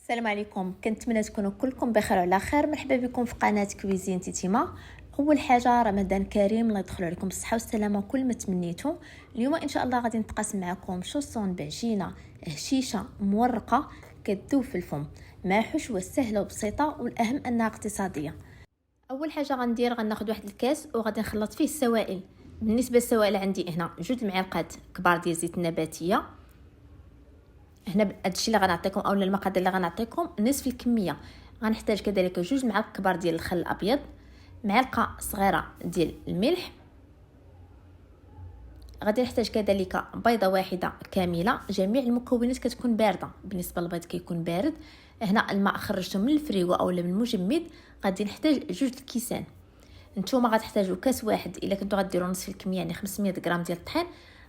السلام عليكم. كنتمنى تكونوا كلكم بخير وعلى خير. مرحبا بكم في قناه كويزين تيتيما. اول حاجه رمضان كريم، الله يدخل عليكم بالصحه والسلامه كل ما تمنيتوا. اليوم ان شاء الله غادي نتقاسم معكم شوصون بعجينه هشيشه مورقه كتذوب في الفم، مع حشوه سهله وبسيطه، والاهم انها اقتصاديه. اول حاجه غناخذ واحد الكاس وغادي نخلط فيه السوائل. بالنسبه للسوائل عندي هنا 2 معالق كبار ديال الزيت النباتيه. هنا هادشي اللي غنعطيكم اولا المقادير اللي غنعطيكم نصف الكميه. غنحتاج كذلك 2 معالق كبار ديال الخل الابيض، معلقه صغيره ديال الملح. غادي نحتاج كذلك بيضه واحده كامله. جميع المكونات كتكون بارده، بالنسبه للبيض كيكون بارد. هنا الماء خرجته من الفريغو اولا من المجمد. غادي نحتاج 2 الكيسان. نتوما غتحتاجوا كاس واحد الا كنتو غديروا نصف الكميه، يعني 500 غرام ديال الطحين.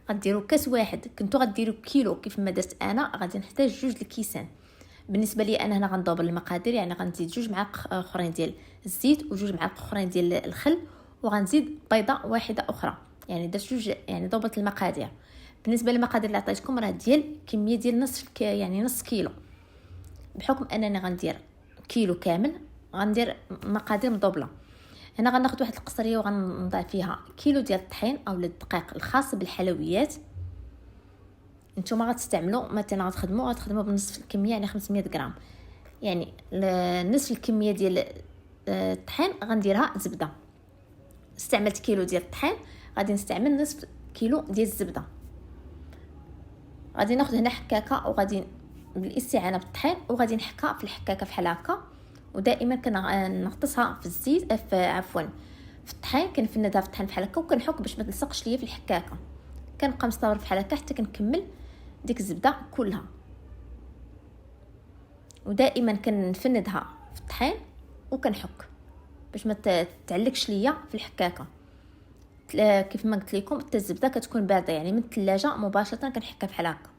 غديروا كاس واحد، كنتو غديروا كيلو كيف ما درت انا، غادي نحتاج 2 الكيسان. بالنسبه لي انا هنا غندوبل المقادير، يعني غنزيد 2 معالق اخرين ديال الزيت و2 معالق اخرين ديال الخل، وغنزيد بيضه واحده اخرى، يعني درت 2، يعني ضبط المقادير. بالنسبه للمقادير اللي عطيتكم راه ديال كميه ديال يعني نص كيلو. بحكم انني غندير كيلو كامل غندير مقادير مضوبله. هنا غناخذ واحد القصريه وغنضع فيها كيلو ديال الطحين او الدقيق الخاص بالحلويات. نتوما غتستعملوا مثلا غتخدموا بنصف الكميه، يعني 500 غرام، يعني نصف الكميه ديال الطحين غنديرها زبده. استعملت كيلو ديال الطحين، غادي نستعمل نصف كيلو ديال الزبده. غادي ناخذ هنا حكاكه وغادي بالاستعانه بالطحين وغادي نحكها في الحكاكه بحال هكا. ودائما كنغطسها في الزيت في الطحين، كنفندها في الطحين بحال هكا وكنحك باش ما تلصقش ليا في الحكاكه. كنبقى مستمر بحال هكا حتى كنكمل ديك الزبده كلها. ودائما كنفندها في الطحين وكنحك باش ما تعلقش ليا في الحكاكه. كيف ما قلت لكم حتى الزبده كتكون بارده، يعني من الثلاجه مباشره كنحكها بحال هكا.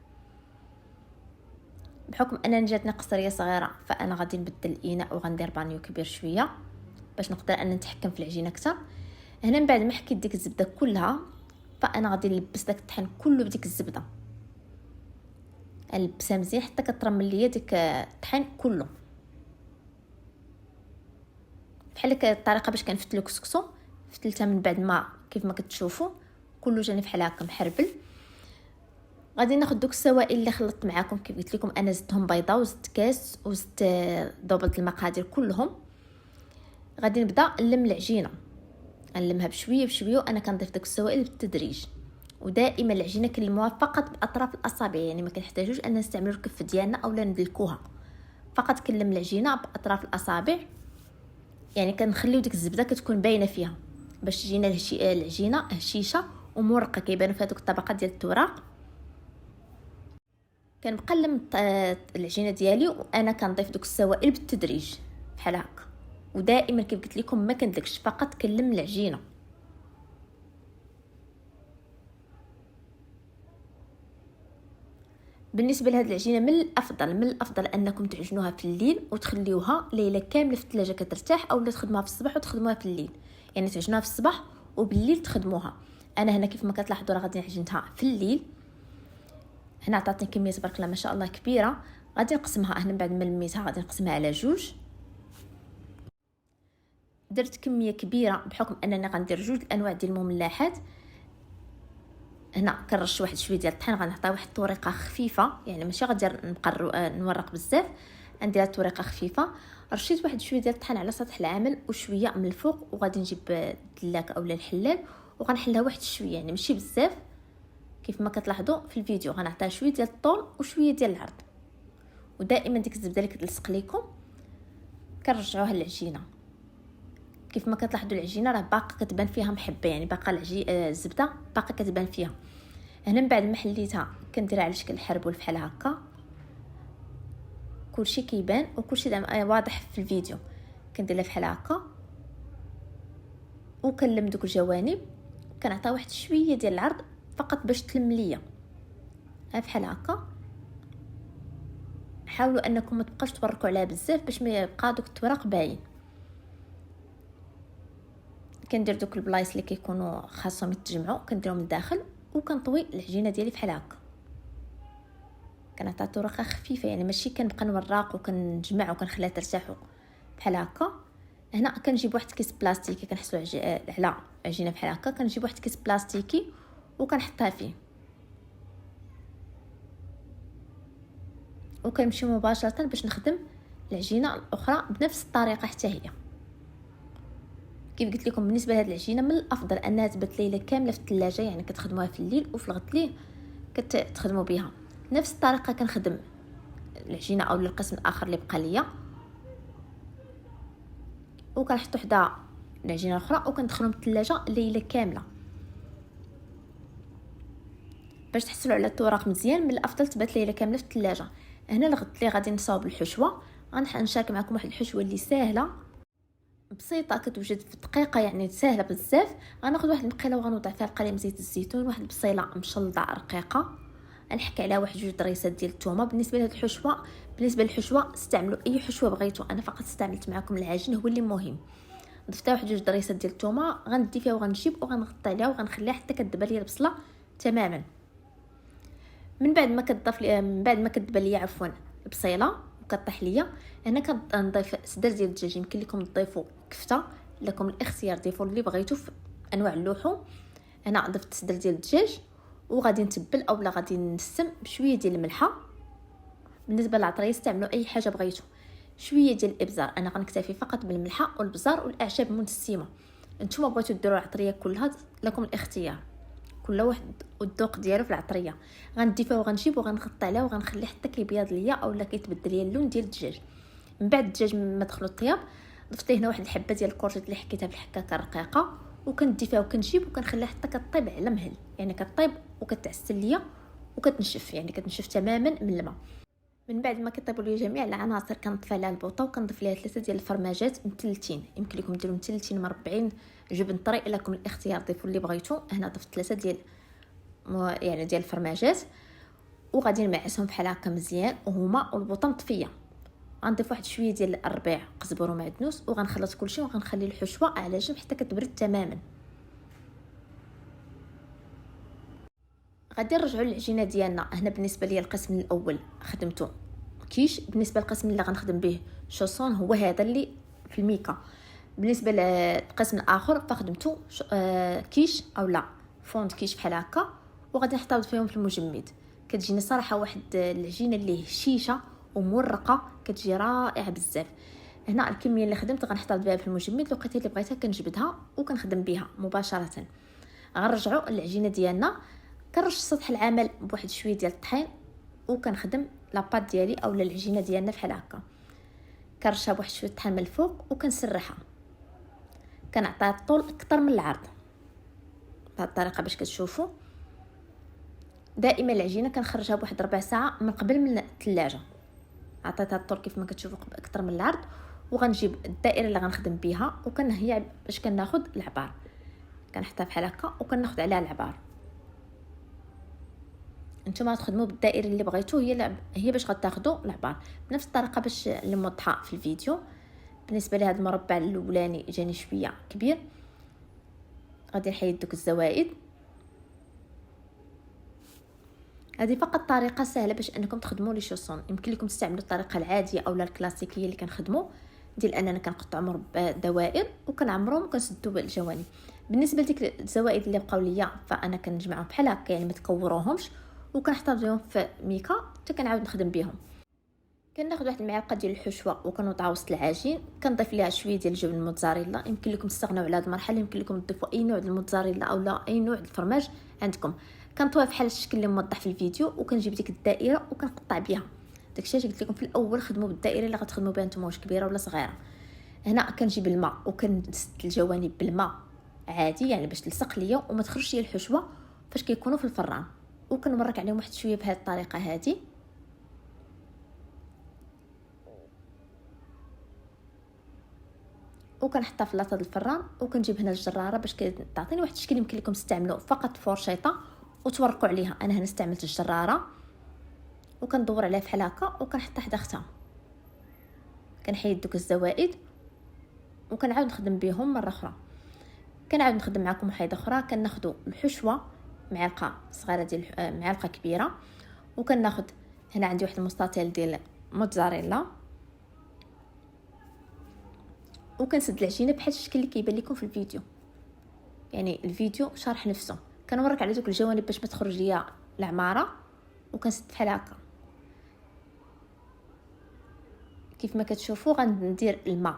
بحكم انني جاتني قصريه صغيره فانا غادي نبدل الاناء وغندير بانيو كبير شويه باش نقدر ان نتحكم في العجينه اكثر. هنا من بعد ما حكيت ديك الزبده كلها فانا غادي نلبس داك الطحين كله بديك الزبده. نلبسها مزيان حتى كترمل ليا ديك الطحين كله. بحال هكا الطريقه باش كنفتلو كسكسو. فتلتها من بعد ما كيف ما كتشوفوا كله جاني بحال هكا محربل. غادي ناخذ دوك السوائل اللي خلطت معكم. كيف قلت لكم انا زدتهم بيضه وزدت كاس وزدت ضبط المقادير كلهم. غادي نبدا نلم العجينه، نلمها بشويه بشويه، وانا كنضيف داك السوائل بالتدريج. ودائما العجينه كنلموها فقط باطراف الاصابع، يعني ما كنحتاجوش ان نستعملوا الكف ديالنا اولا ندلكوها. فقط كنلم العجينه باطراف الاصابع، يعني كنخليو ديك الزبده كتكون باينه فيها باش تجينا العجينه هشيشه ومورقه، كيبانوا فيها دوك الطبقات ديال التوراق. كنبقى نلم العجينه ديالي وانا كنضيف دوك السوائل بالتدريج بحال هكا. ودائما كيف قلت لكم ما كندلكش، فقط كنلم العجينه. بالنسبه لهاد العجينه من الافضل انكم تعجنوها في الليل وتخليوها ليله كامله في الثلاجه كترتاح، اولا تخدموها في الصباح وتخدموها في الليل، يعني تعجنوها في الصباح وبالليل تخدموها. انا هنا كيف ما كتلاحظوا راه غادي عجنتها في الليل. هنا عطاتني كميه تبارك الله ما شاء الله كبيره. غادي نقسمها هنا بعد ما لميتها، غادي نقسمها على 2. درت كميه كبيره بحكم انني غندير 2 الانواع ديال المملحات. هنا كنرش واحد شويه ديال الطحين، غنعطيها واحد الطريقه خفيفه، يعني ماشي غادي نبقى نورق بزاف، نديرها بطريقه خفيفه. رشيت واحد شويه ديال الطحين على سطح العامل وشويه من الفوق، وغادي نجيب الدلاك اولا الحلال وغنحلها واحد شويه، يعني ماشي بزاف. كيف ما كتلاحظوا في الفيديو غنعطيها شويه ديال الطول وشويه ديال العرض. ودائما ديك الزبده اللي كتلصق لكم كنرجعوها للعجينه. كيف ما كتلاحظوا العجينه راه باقا كتبان فيها محبه، يعني باقا الزبده باقا كتبان فيها. هنا من بعد ما حليتها كنديرها على شكل الحربول بحال هكا. كلشي كيبان وكلشي واضح في الفيديو. كنديرها بحال هكا وكنلم دوك الجوانب، كنعطيها واحد شويه ديال العرض فقط باش تلم ليا بحال هكا. حاولوا انكم ما تبقاوش تبركوا عليها بزاف باش ما يبقى دوك التوراق باين. كندير دوك البلايص اللي كيكونوا خاصهم يتجمعوا كنديرهم لداخل، وكنطوي العجينه ديالي بحال هكا. كنعطيها طرقه خفيفه، يعني ماشي كنبقى نوراق وكنجمع وكنخليها ترتاح بحال هكا. هنا كنجيب واحد كيس بلاستيكي، كنحسوا على عجينه بحال هكا، كنجيب واحد كيس بلاستيكي وكنحطها فيه وكنمشي مباشره باش نخدم العجينه الاخرى بنفس الطريقه حتى هي. كيف قلت لكم بالنسبه لهاد العجينه من الافضل انها تبات ليله كامله في الثلاجه، يعني كتخدموها في الليل وفي الغد ليه كتخدموا بها. نفس الطريقه كنخدم العجينه او القسم الاخر اللي بقى ليا، وكنحط وحده العجينه الاخرى وكندخلهم الثلاجه ليله كامله باش تحصلوا على الطراق مزيان. من الافضل تبات ليله كامله في الثلاجه. هنا الغد اللي غادي نصاوب الحشوه، غنشارك معكم واحد الحشوه اللي سهله بسيطه كتوجد في دقيقه، يعني سهله بزاف. غناخذ واحد المقيله وغنوضع فيها قليل من زيت الزيتون، واحد البصيله مشلضه رقيقه، نحك عليها واحد جوج دريسات ديال الثومه. بالنسبه لهاد الحشوه، بالنسبه للحشوه استعملوا اي حشوه بغيتو، انا فقط استعملت معكم العجين هو اللي مهم. ضفتها واحد جوج دريسات ديال الثومه، غندي فيها وغنجيب وغنغطي عليها وغنخليها حتى كتدبل لي البصله تماما. من بعد ما كتدبل لي عفوا البصيله وكطيح ليا، هنا كنضيف صدر ديال الدجاج. يمكن لكم تضيفوا كفته، لكم الاختيار، ضيفوا اللي بغيتو في انواع اللحوم. انا ضفت صدر ديال الدجاج وغادي نتبل اولا غادي نسم بشويه ديال الملحه. بالنسبه للعطريه استعملوا اي حاجه بغيتو. شويه ديال الابزار، انا غنكتفي فقط بالملحه والبزار والاعشاب المنسمه. نتوما بغيتو ديروا العطريه كلها لكم الاختيار، كل واحد والذوق ديالو في العطريه. غندي فيها وغنجيب وغنغطي عليها وغنخليه حتى كيبيض ليا اولا كيتبدل ليا اللون ديال الدجاج. من بعد الدجاج ما دخلوا الطياب، ضفت هنا واحد الحبه ديال الكورجيت اللي حكيتها بالحكاكه رقيقه، وكندي فيها وكنجيب وكنخليها حتى كطيب على مهل، يعني كطيب وكتعسل ليا وكتنشف، يعني كتنشف تماما من الماء. من بعد ما كيطيبوا لي جميع العناصر كنطفي عليها البوطه وكنضيف ليها 3 ديال الفرماجات مثلثين. يمكن لكم ديروا مثلثين مربعين، جبن طري، لكم الاختيار، ضيفوا اللي بغيتو. هنا ضفت 3 ديال يعني ديال الفرماجات وغادي نمعسهم بحال هكا مزيان وهما والبوطه مطفيه. غنضيف واحد شويه ديال الربيع قزبر ومعدنوس وغنخلط كلشي وغنخلي الحشوه على جنب حتى كتبرد تماما. غادي نرجعوا للعجينه ديالنا. هنا بالنسبه لي القسم الاول خدمته كيش، بالنسبه للقسم اللي غنخدم به شوسون هو هذا اللي في الميكا. بالنسبه للقسم الاخر فخدمته كيش اولا فوند كيش بحال هكا، وغادي نحتفظ فيهم في المجمد. كتجيني صراحه واحد العجينه اللي هشيشه ومرقه، كتجي رائعه بزاف. هنا الكميه اللي خدمت غنحتفظ بها في المجمد، لقيت اللي بغيتها كنجبدها وكنخدم بها مباشره. غنرجعوا للعجينه ديالنا، كنرش سطح العمل بواحد شويه ديال الطحين وكنخدم لاباط ديالي اولا العجينه ديالنا بحال هكا. كنرشها بواحد شويه الطحين من الفوق وكنسرحها، كنعطيها الطول اكثر من العرض بهذه الطريقه باش كتشوفوا. دائما العجينه كنخرجها بواحد ربع ساعه من قبل من الثلاجه. عطيتها الطول كيف ما كتشوفوا اكثر من العرض، وغنجيب الدائره اللي غنخدم بها وكنهيا باش كناخذ العبار، كنحطها بحال هكا وكناخذ عليها العبار. نتوما تخدموا بالدائره اللي بغيتو، هي باش غتاخذوا العبار بنفس الطريقه باش اللي موضحه في الفيديو. بالنسبه لهذا المربع الاولاني جاني شويه كبير، غادي نحيد دوك الزوائد. هذه فقط طريقه سهله باش انكم تخدموا لي شوسون. يمكن لكم تستعملوا الطريقه العاديه اولا الكلاسيكيه اللي كنخدموا ديال اننا كنقطعوا مربع دوائر وكنعمرهم وكنسدوا بالجوانب. بالنسبه لديك الزوائد اللي بقاو ليا فانا كنجمعهم بحال هكا، يعني ما تكوروهمش، وكنحتفظ بهم في ميكا حتى كنعاود نخدم بهم. كناخذ واحد المعلقه ديال الحشوه وكنوضعها وسط العجين، كنضيف ليها شويه ديال الجبن الموتزاريلا. يمكن لكم تستغنوا على هذه المرحله، يمكن لكم تضيفوا اي نوع ديال الموتزاريلا اولا اي نوع ديال الفرماج عندكم. كنطويها بحال الشكل اللي موضح في الفيديو وكنجيب ديك الدائره وكنقطع بها. داكشي اللي قلت لكم في الاول، خدموا بالدائره اللي غتخدموا بها نتوما، واش كبيره ولا صغيره. هنا كنجيب الماء وكنسد الجوانب بالماء عادي، يعني باش تلصق ليا وما تخرجش ليا الحشوه فاش كيكونوا في الفران، وكنمرك عليهم واحد شويه بهذه الطريقه هذه. وكنحطها في لاطه الفران وكنجيب هنا الجراره باش تعطيني واحد الشكل. يمكن لكم تستعملوا فقط فرشيطه وتورقوا عليها، انا هنا استعملت الجراره وكندور عليها بحال هكا وكنحطها حدا اختها. كنحيد دوك الزوائد وكنعاود نخدم بهم مره اخرى. كنعاود نخدم معكم وحيده اخرى. كناخذوا الحشوه معلقه صغيره ديال معلقه كبيره، وكناخذ هنا عندي واحد المستطيل ديال موتزاريلا، وكنسد العجينه بحال الشكل اللي كيبان لكم في الفيديو. يعني الفيديو شرح نفسه، كنوريك على دوك الجوانب باش ما تخرج ليا العماره، وكنسد بحال هكا. كيف ما كتشوفوا غندير الماء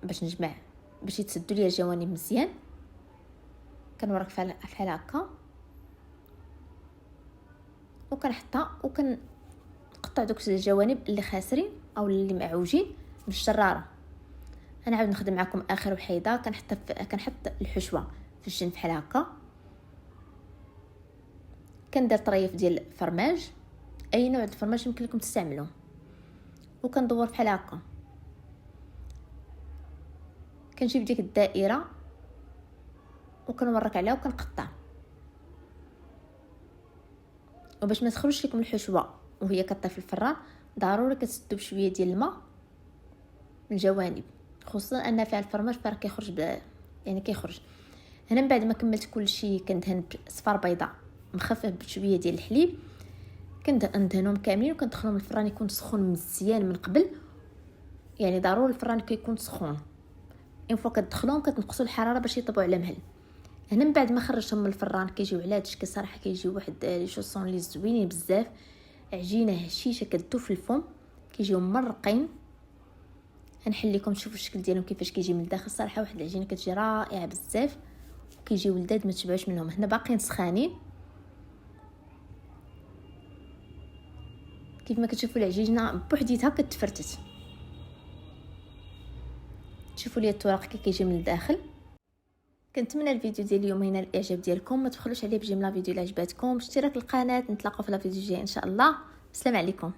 باش نجمع باش يتسدوا ليا الجوانب مزيان. كنوريك بحال هكا، وكنحطها وكنقطع دوك الجوانب اللي خاسرين او اللي معوجين بالشراره. انا عاود نخدم معكم اخر وحيده. كنحط الحشوه في الجنب بحال هكا. كندير طريف ديال الفرماج، اي نوع ديال الفرماج يمكن لكم تستعملوه، وكندور بحال هكا. كنجيب ديك الدائره وكنورك عليها وكنقطع. وباش ما تخرجش لكم الحشوه وهي كطيب في الفران، ضروري كتسدوا بشويه ديال الماء من الجوانب، خصوصا ان فيها الفرماج فراه كيخرج يعني كيخرج. هنا من بعد ما كملت كل شيء كندهن بصفار بيضاء مخفف بشويه ديال الحليب. كندهنهم كاملين وكندخلهم الفران يكون سخون مزيان من قبل. يعني ضروري الفران كيكون سخون. اين فوا كتدخلوهم كتنقصوا الحراره باش يطيبوا على مهل. هنا من بعد ما خرجتهم من الفران كيجيو على هذا الشكل صراحه، كيجيو واحد لي شوسون لي زوينين بزاف، عجينه هشيشه كتذوب في الفم، كيجيو مرقين. غنحل لكم تشوفوا الشكل ديالهم كيفاش كيجي من الداخل. صراحه واحد العجينه كتجي رائعه بزاف، وكيجيو لذاذ ما تشبعوش منهم. هنا باقيين سخانين كيف ما كتشوفوا العجينه بوحديتها كتفرتت. شوفوا لي الطراق كيجي من الداخل. كنتمنى الفيديو ديال اليوم هنا الاعجاب ديالكم. ما تبخلوش عليه بجيم لا فيديو اللي عجباتكم، اشتراك القناه. نتلاقاو في لا فيديو الجاي ان شاء الله. السلام عليكم.